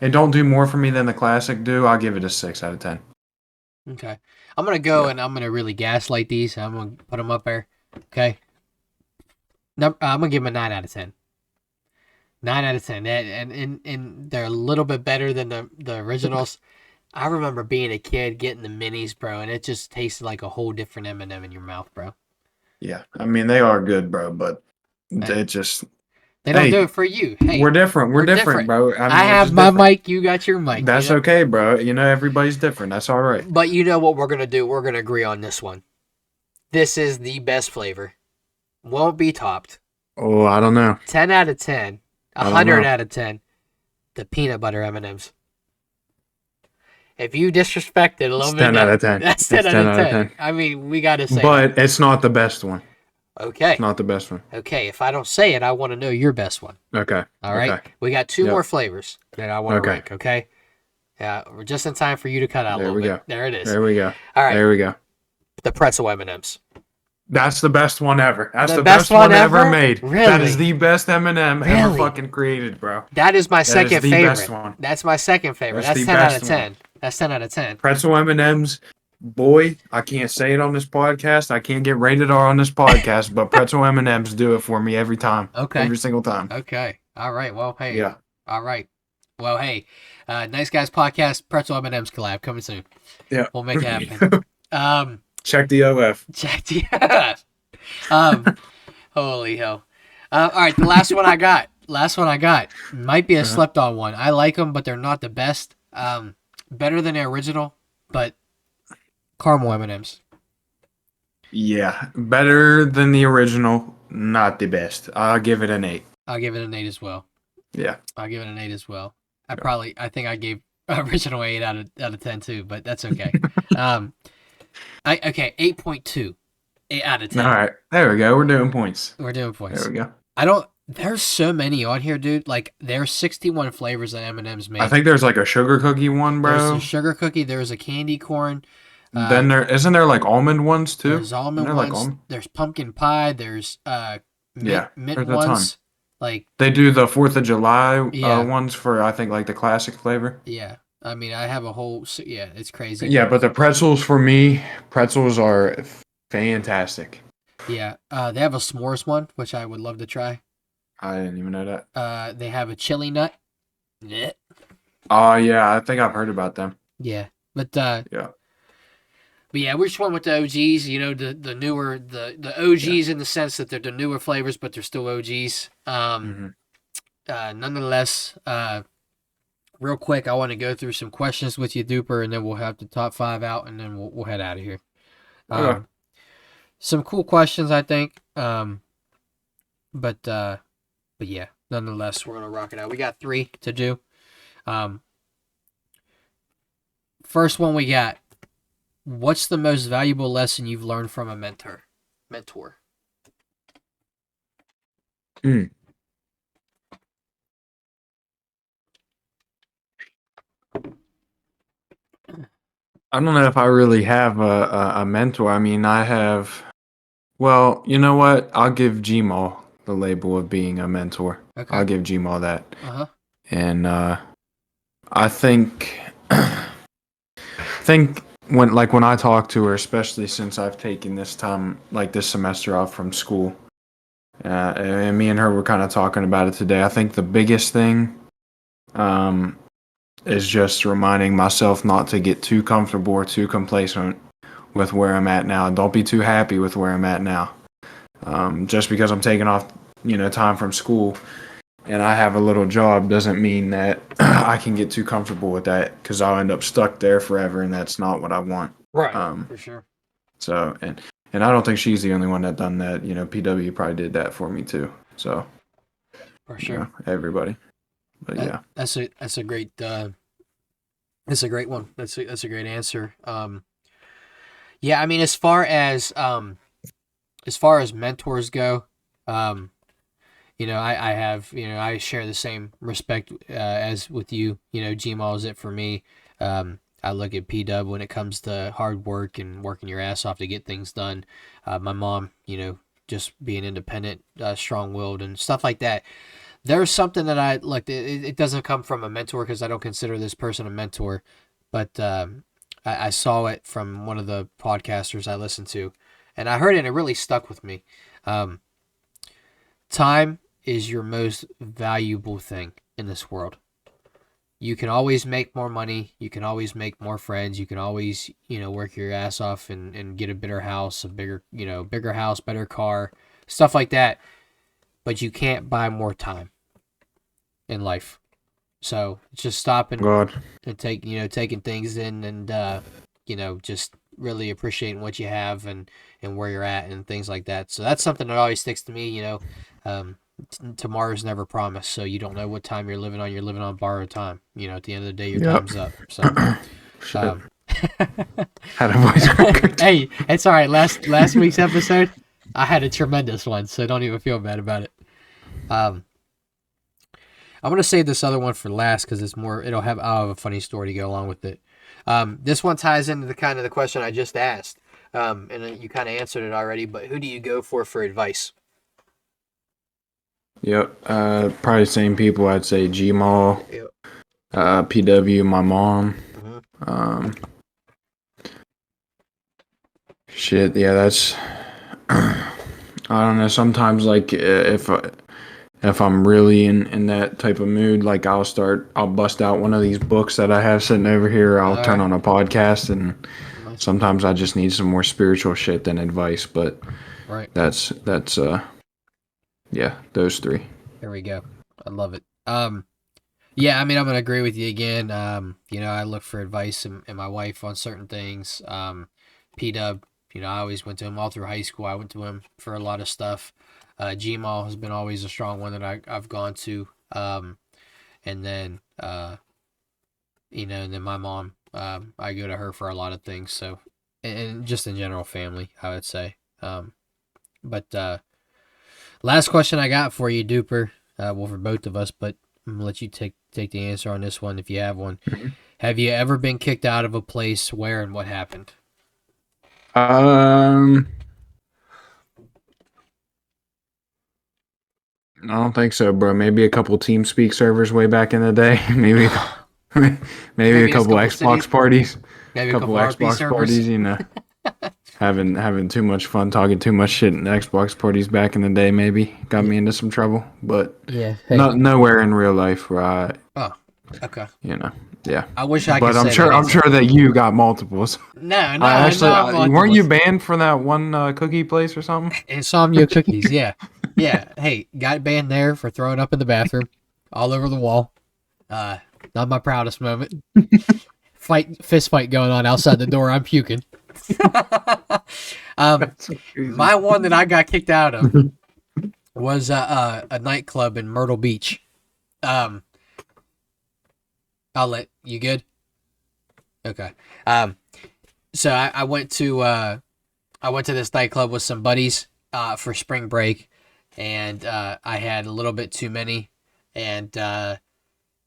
it don't do more for me than the classic do. I'll give it a 6 out of 10. Okay. I'm gonna go and I'm gonna really gaslight these. I'm gonna put them up there. Okay. I'm gonna give them a 9 out of 10. 9 out of 10. And they're a little bit better than the originals. I remember being a kid getting the minis, bro, and it just tasted like a whole different M&M in your mouth, bro. Yeah, I mean they are good, bro, but they don't do it for you. Hey, we're different. We're different, bro. I have my mic. You got your mic. That's okay, bro. You know everybody's different. That's all right. But you know what we're gonna do? We're gonna agree on this one. This is the best flavor. Won't be topped. Oh, I don't know. 10 out of 10. 100 out of 10. The peanut butter M&Ms. If you disrespect it a little bit, 10 out of 10. That's 10 out of 10. I mean, we got to say but it's not the best one. Okay. It's not the best one. Okay, if I don't say it, I want to know your best one. Okay. All right? Okay. We got 2 more flavors that I want to rank, okay? Yeah, we're just in time for you to cut out a little bit. There it is. There we go. All right. There we go. The pretzel M&Ms. That's the best one ever. That's the best best one ever made. Really? That is the best M&M ever fucking created, bro. That is my second favorite. Best one. That's my second favorite. That's 10 out of 10. That's 10 out of 10. Pretzel M&Ms, boy, I can't say it on this podcast. I can't get rated R on this podcast, but pretzel M&Ms do it for me every time. Okay. Every single time. Okay. All right. Well, hey. Yeah. All right. Well, hey. Nice Guys Podcast, pretzel M&Ms collab coming soon. Yeah. We'll make it happen. Check the OF. Check the OF. Holy hell. All right. The last one I got. Might be a slept on one. I like them, but they're not the best. Better than the original, but caramel M&Ms. Yeah, better than the original, not the best. I'll give it an 8. I'll give it an 8 as well. Yeah. I'll give it an 8 as well. I think I gave original 8 out of 10 too, but that's okay. Okay, 8.2. 8 out of 10. All right. There we go. We're doing points. There we go. There's so many on here, dude. Like, there's 61 flavors that M&M's made. I think there's like a sugar cookie one, bro. There's a sugar cookie. There's a candy corn. Then isn't there like almond ones too? There's almond ones. There's pumpkin pie. There's mint there's ones. Like, they do the 4th of July ones for I think like the classic flavor. Yeah. I mean, I have a whole... Yeah, it's crazy. Yeah, but the pretzels for me, pretzels are fantastic. Yeah. They have a s'mores one, which I would love to try. I didn't even know that. They have a chili nut. Yeah. Oh, yeah. I think I've heard about them. Yeah. But yeah, we just went with the OGs, you know, the newer, the OGs in the sense that they're the newer flavors, but they're still OGs. Nonetheless, real quick, I want to go through some questions with you, Duper, and then we'll have the top 5 out, and then we'll head out of here. Some cool questions, I think. But yeah, nonetheless, we're gonna rock it out. We got 3 to do. First one we got. What's the most valuable lesson you've learned from a mentor? I don't know if I really have a mentor. I mean, I have... Well, you know what? I'll give Gmaul the label of being a mentor. Okay. I'll give Gmaul that. Uh-huh. And I think think when I talk to her, especially since I've taken this time, like this semester off from school, and me and her were kind of talking about it today. I think the biggest thing, is just reminding myself not to get too comfortable or too complacent with where I'm at now. Don't be too happy with where I'm at now. Just because I'm taking off, time from school and I have a little job doesn't mean that I can get too comfortable with that because I'll end up stuck there forever, and that's not what I want. Right. Um, For sure. so and I don't think she's the only one that done that. PW probably did that for me too. So For sure. everybody. But yeah, That's a great that's a great one. That's a great answer. Yeah, I mean, as far as mentors go, um, I have, I share the same respect as with you. Gmail is it for me. I look at PW when it comes to hard work and working your ass off to get things done. My mom, just being independent, strong-willed, and stuff like that. There's something that I looked. It doesn't come from a mentor because I don't consider this person a mentor, but I saw it from one of the podcasters I listened to, and I heard it and it really stuck with me. Um, Time is your most valuable thing in this world. You can always make more money. You can always make more friends. You can always, work your ass off and get a better house, bigger house, better car, stuff like that. But you can't buy more time in life. So just stopping God, and taking things in and, just really appreciating what you have and where you're at and things like that. So that's something that always sticks to me, tomorrow's never promised, so you don't know what time you're living on. You're living on borrowed time. At the end of the day, your Yep. time's up. So, shit. Had a voice cracker. hey, it's all right. Last week's episode, I had a tremendous one, so don't even feel bad about it. I'm gonna save this other one for last because it's more. I'll have a funny story to go along with it. This one ties into the kind of the question I just asked, and you kind of answered it already. But who do you go for advice? Yep. Probably the same people. I'd say Gmail, Yep. PW, my mom. Mm-hmm. Shit. Yeah, that's. I don't know. Sometimes, like, if I'm really in that type of mood, like I'll bust out one of these books that I have sitting over here. I'll turn on a podcast, and sometimes I just need some more spiritual shit than advice. But right. that's yeah, those three. There we go. I love it. Yeah, I mean, I'm gonna agree with you again. I look for advice in my wife on certain things. P-Dub, I always went to him all through high school. I went to him for a lot of stuff. Gmail has been always a strong one that I've gone to. And then, and then my mom, I go to her for a lot of things. So, and just in general, family, I would say. But last question I got for you, Duper. Well, for both of us, but I'm gonna let you take the answer on this one if you have one. Mm-hmm. Have you ever been kicked out of a place? Where and what happened? I don't think so, bro. Maybe a couple TeamSpeak servers way back in the day. Maybe maybe a couple Xbox cities. parties. Maybe A couple RP Xbox servers. parties, having too much fun, talking too much shit in Xbox parties back in the day. Maybe got me into some trouble, but Yeah. nowhere in real life, right? Oh, okay. Yeah. I wish I could. But say I'm sure that you got multiples. No, I actually, no. weren't you banned from that one cookie place or something? Insomnia cookies? Yeah, yeah. Hey, got banned there for throwing up in the bathroom, all over the wall. Not my proudest moment. Fist fight going on outside the door. I'm puking. My one that I got kicked out of was a nightclub in Myrtle Beach. I'll let you good. Okay. So I went to this nightclub with some buddies for spring break, and I had a little bit too many, and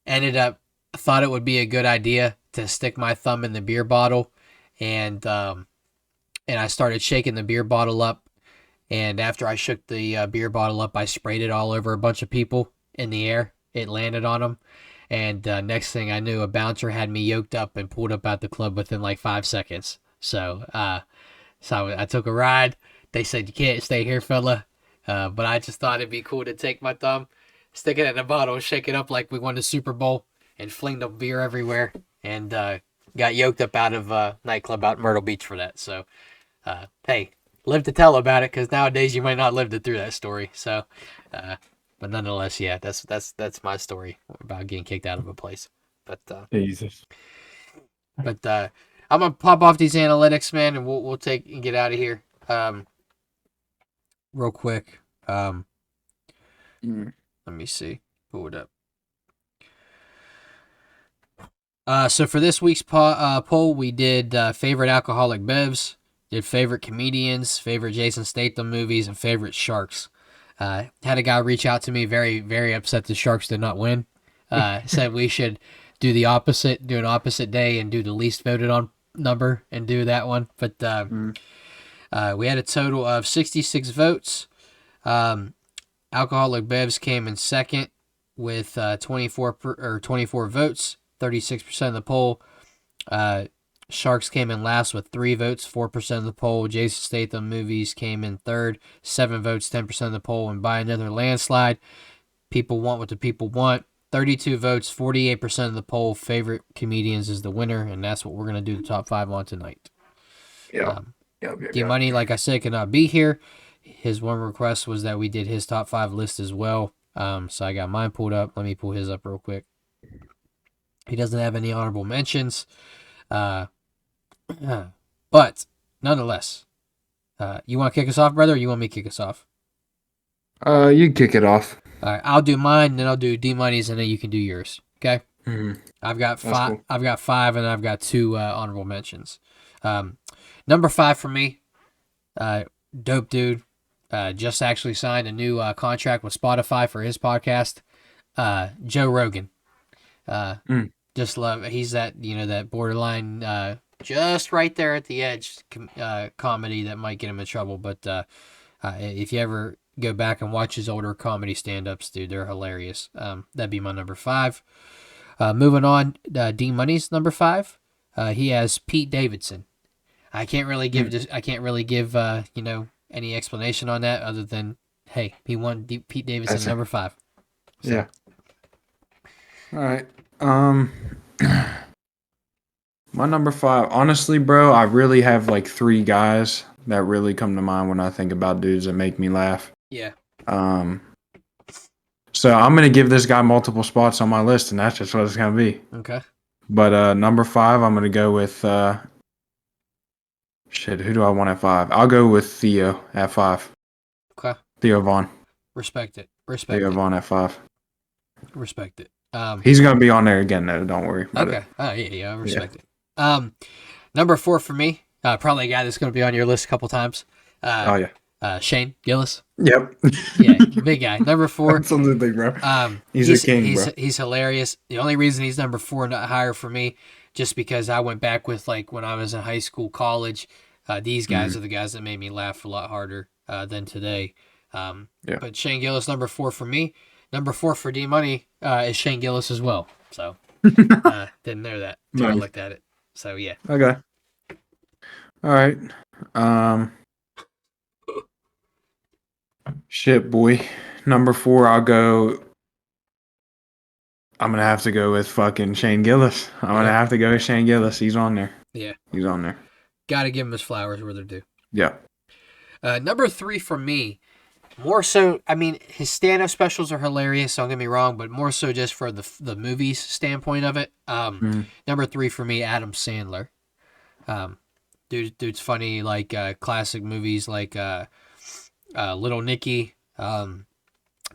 ended up thought it would be a good idea to stick my thumb in the beer bottle, and I started shaking the beer bottle up, and after I shook the beer bottle up, I sprayed it all over a bunch of people in the air. It landed on them, And next thing I knew, a bouncer had me yoked up and pulled up out the club within like 5 seconds. So I took a ride. They said, "You can't stay here, fella." But I just thought it'd be cool to take my thumb, stick it in a bottle, shake it up like we won the Super Bowl, and fling the beer everywhere. And got yoked up out of a nightclub out in Myrtle Beach for that. So, hey, live to tell about it, because nowadays you might not live to through that story. So, but nonetheless, yeah, that's my story about getting kicked out of a place. But Jesus. I'm gonna pop off these analytics, man, and we'll take and get out of here. Real quick. Let me see. Pull it up. So for this week's poll, we did favorite alcoholic bevs, did favorite comedians, favorite Jason Statham movies, and favorite sharks. Had a guy reach out to me, very, very upset the Sharks did not win. Said we should do the opposite, do an opposite day, and do the least voted on number and do that one. But we had a total of 66 votes. Alcoholic bevs came in second with 24 votes, 36% of the poll. Sharks came in last with 3 votes, 4% of the poll. Jason Statham movies came in third, 7 votes, 10% of the poll. And by another landslide, people want what the people want. 32 votes, 48% of the poll. Favorite comedians is the winner, and that's what we're going to do the top 5 on tonight. D-Money, like I said, cannot be here. His one request was that we did his top 5 list as well. So I got mine pulled up. Let me pull his up real quick. He doesn't have any honorable mentions. But nonetheless, you want to kick us off, brother, or you want me to kick us off? You kick it off. All right, I'll do mine, then I'll do D-Money's, and then you can do yours. Okay? I've got 5. Cool. I've got 5, and I've got 2 honorable mentions. Number 5 for me, dope dude. Just actually signed a new contract with Spotify for his podcast. Joe Rogan. Just love. He's that borderline, just right there at the edge comedy that might get him in trouble. But if you ever go back and watch his older comedy stand-ups, dude, they're hilarious. That'd be my number 5. Moving on, D-Money's number 5. He has Pete Davidson. I can't really give any explanation on that other than, hey, he won Pete Davidson number 5. So. Yeah. All right. My number 5. Honestly, bro, I really have like 3 guys that really come to mind when I think about dudes that make me laugh. Yeah. So I'm gonna give this guy multiple spots on my list, and that's just what it's gonna be. Okay. But number 5, I'm gonna go with who do I want at 5? I'll go with Theo at 5. Okay. Theo Vaughn. Respect it. Theo Vaughn at 5. Respect it. He's gonna be on there again though. Don't worry. Okay. Oh yeah. I respect it. Number 4 for me. Probably a guy that's gonna be on your list a couple times. Shane Gillis. Yep. Yeah, big guy. Number 4. Absolutely, bro. He's a king, bro. He's hilarious. The only reason he's number 4 not higher for me, just because I went back with like when I was in high school, college. These guys are the guys that made me laugh a lot harder than today. But Shane Gillis, number 4 for me. Number 4 for D-Money is Shane Gillis as well. So didn't know that until I looked at it. So yeah. Okay. All right. Shit, boy. Number 4, I'm gonna have to go with fucking Shane Gillis. I'm gonna have to go with Shane Gillis. He's on there. Yeah. He's on there. Gotta give him his flowers where they're due. Yeah. Number 3 for me, more so, I mean, his stand-up specials are hilarious, don't get me wrong, but more so just for the movies standpoint of it. Number 3 for me, Adam Sandler. Dude's funny, like classic movies like Little Nicky,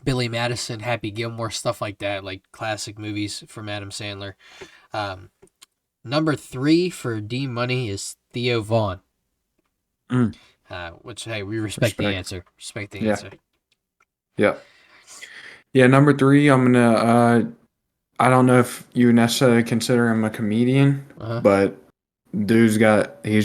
Billy Madison, Happy Gilmore, stuff like that, like classic movies from Adam Sandler. Number 3 for D-Money is Theo Vaughn. Which, hey, we respect the answer. Respect the answer. Yeah. Yeah, number 3, I'm going to, I don't know if you necessarily consider him a comedian, but he's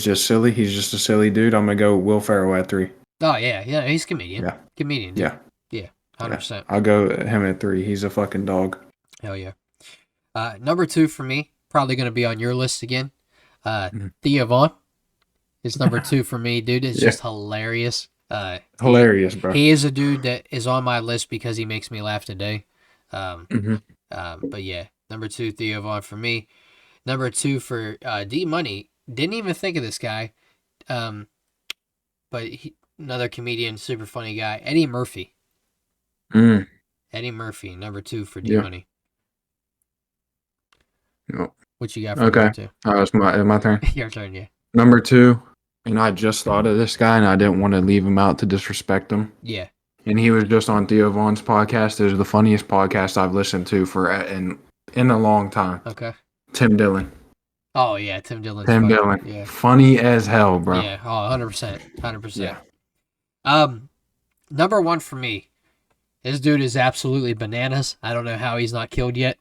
just silly. He's just a silly dude. I'm going to go Will Ferrell at 3. Oh, yeah, he's a comedian. Yeah. Comedian, dude. Yeah, 100%. I'll go him at 3. He's a fucking dog. Hell yeah. Number 2 for me, probably going to be on your list again. Mhm. Theo Vaughn is number 2 for me, dude. It's Yeah. just hilarious. Hilarious, bro. He is a dude that is on my list because he makes me laugh today. Um, Hmm. but yeah, number 2, Theo Vaughn for me. Number 2 for D Money. Didn't even think of this guy. But another comedian, super funny guy, Eddie Murphy. Mm. Eddie Murphy, number 2 for D Yeah. Money. Yep. What you got for number Okay. 2? It's my turn. Your turn, yeah. Number 2, and I just thought of this guy, and I didn't want to leave him out to disrespect him. Yeah. And he was just on Theo Vaughn's podcast. It was the funniest podcast I've listened to in a long time. Okay. Tim Dillon. Oh yeah, Tim Dillon's Tim funny. Dillon. Yeah. Funny as hell, bro. Yeah. Oh, 100%. 100%. Yeah. Number 1 for me. This dude is absolutely bananas. I don't know how he's not killed yet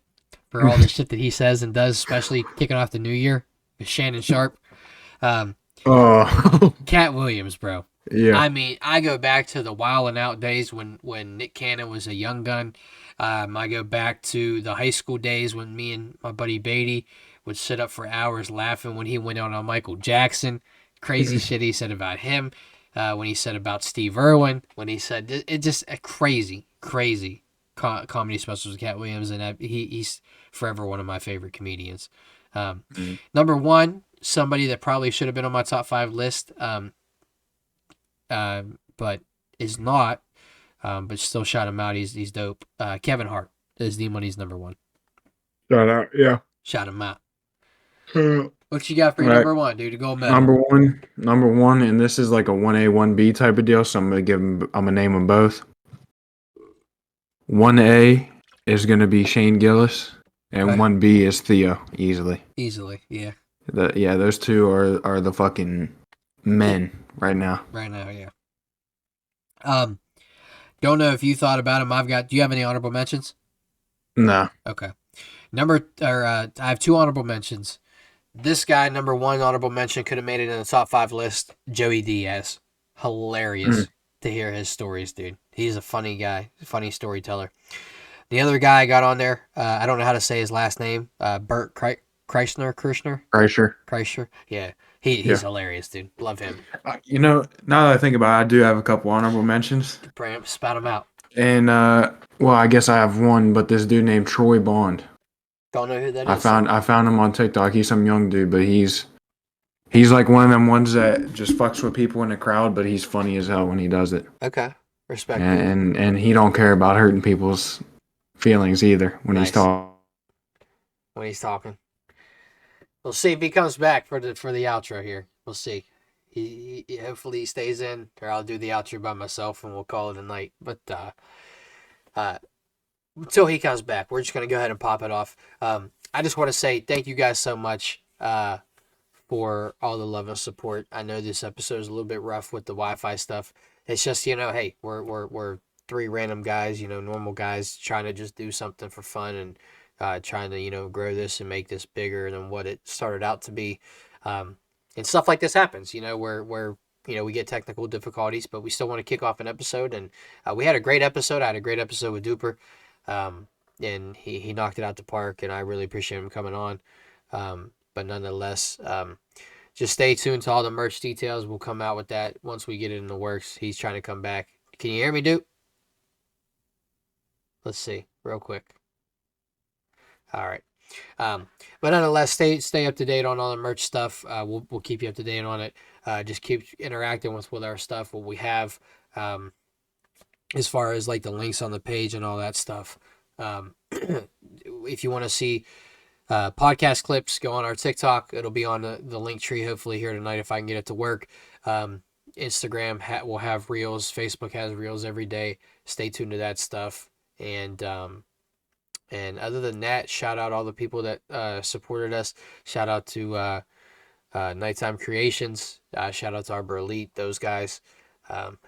for all the shit that he says and does, especially kicking off the new year with Shannon Sharp. Oh. Cat Williams, bro. Yeah. I mean, I go back to the Wild and Out days when Nick Cannon was a young gun. I go back to the high school days when me and my buddy Beatty would sit up for hours laughing when he went out on Michael Jackson. Crazy shit he said about him. When he said about Steve Irwin. When he said it just a crazy comedy specials with Cat Williams, and he's forever one of my favorite comedians. Number 1, somebody that probably should have been on my top 5 list. But is not. But still shout him out. He's dope. Kevin Hart is D Money's number 1. Shout out. Yeah. Shout him out. What you got for your Right. number 1, dude? A gold medal. Number one, and this is like a 1A, 1B type of deal, so I'm gonna name them both. 1A is gonna be Shane Gillis, and Okay. 1B is Theo, easily. Easily, yeah. Those two are the fucking men right now. Right now, yeah. Don't know if you thought about him. Do you have any honorable mentions? No. Okay. I have 2 honorable mentions. This guy, number 1 honorable mention, could have made it in the top 5 list. Joey Diaz. Hilarious to hear his stories, dude. He's a funny guy, funny storyteller. The other guy I got on there, I don't know how to say his last name. Bert Kreischer. Yeah. He's hilarious, dude. Love him. Now that I think about it, I do have a couple honorable mentions. Spout him out. And well, I guess I have one, but this dude named Troy Bond. Don't know who that is. I found him on TikTok. He's some young dude, but he's like one of them ones that just fucks with people in the crowd, but he's funny as hell when he does it. Okay. Respect. And he don't care about hurting people's feelings either when he's talking. When he's talking. We'll see if he comes back for the outro here. We'll see. He hopefully he stays in, or I'll do the outro by myself and we'll call it a night. But until he comes back, we're just gonna go ahead and pop it off. I just want to say thank you guys so much for all the love and support. I know this episode is a little bit rough with the Wi-Fi stuff. It's just, hey, we're 3 random guys, normal guys trying to just do something for fun and trying to grow this and make this bigger than what it started out to be. And stuff like this happens, where we get technical difficulties, but we still want to kick off an episode. And we had a great episode. I had a great episode with Duper. And he knocked it out the park, and I really appreciate him coming on. But nonetheless, just stay tuned to all the merch details. We'll come out with that once we get it in the works. He's trying to come back. Can you hear me, Dupe? Let's see, real quick. All right. But nonetheless, stay up to date on all the merch stuff. We'll keep you up to date on it. Just keep interacting with our stuff, what we have, as far as like the links on the page and all that stuff. If you want to see podcast clips, go on our TikTok. It'll be on the link tree hopefully here tonight if I can get it to work. Instagram will have reels. Facebook has reels every day. Stay tuned to that stuff. And other than that, shout out all the people that supported us. Shout out to Nighttime Creations. Shout out to Arbor Elite, those guys.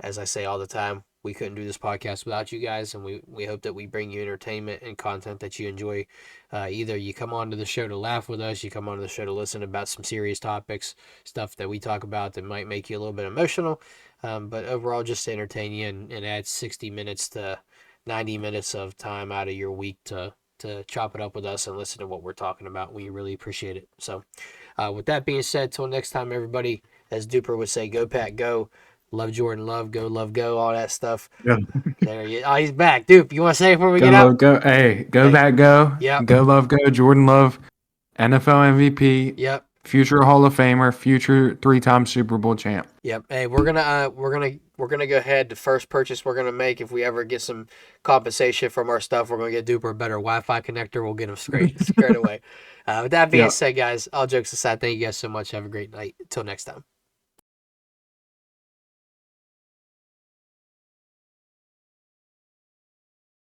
As I say all the time, we couldn't do this podcast without you guys, and we hope that we bring you entertainment and content that you enjoy. Either you come onto the show to laugh with us, you come onto the show to listen about some serious topics, stuff that we talk about that might make you a little bit emotional, but overall just to entertain you and add 60 minutes to 90 minutes of time out of your week to to chop it up with us and listen to what we're talking about. We really appreciate it. So, with that being said, till next time, everybody, as Duper would say, go Pack, go. Love Jordan, love, go, all that stuff. Yeah. There you. Oh, he's back, Dupe. You want to say it before we Go get love, out? go. Hey, go back, go. Yep. Go love, go. Jordan Love, NFL MVP. Yep. Future Hall of Famer, future 3-time Super Bowl champ. Yep. Hey, we're gonna go ahead. The first purchase we're gonna make, if we ever get some compensation from our stuff, we're gonna get Duper a better Wi-Fi connector. We'll get him straight away. With that being Yeah. said, guys, all jokes aside, thank you guys so much. Have a great night. Until next time.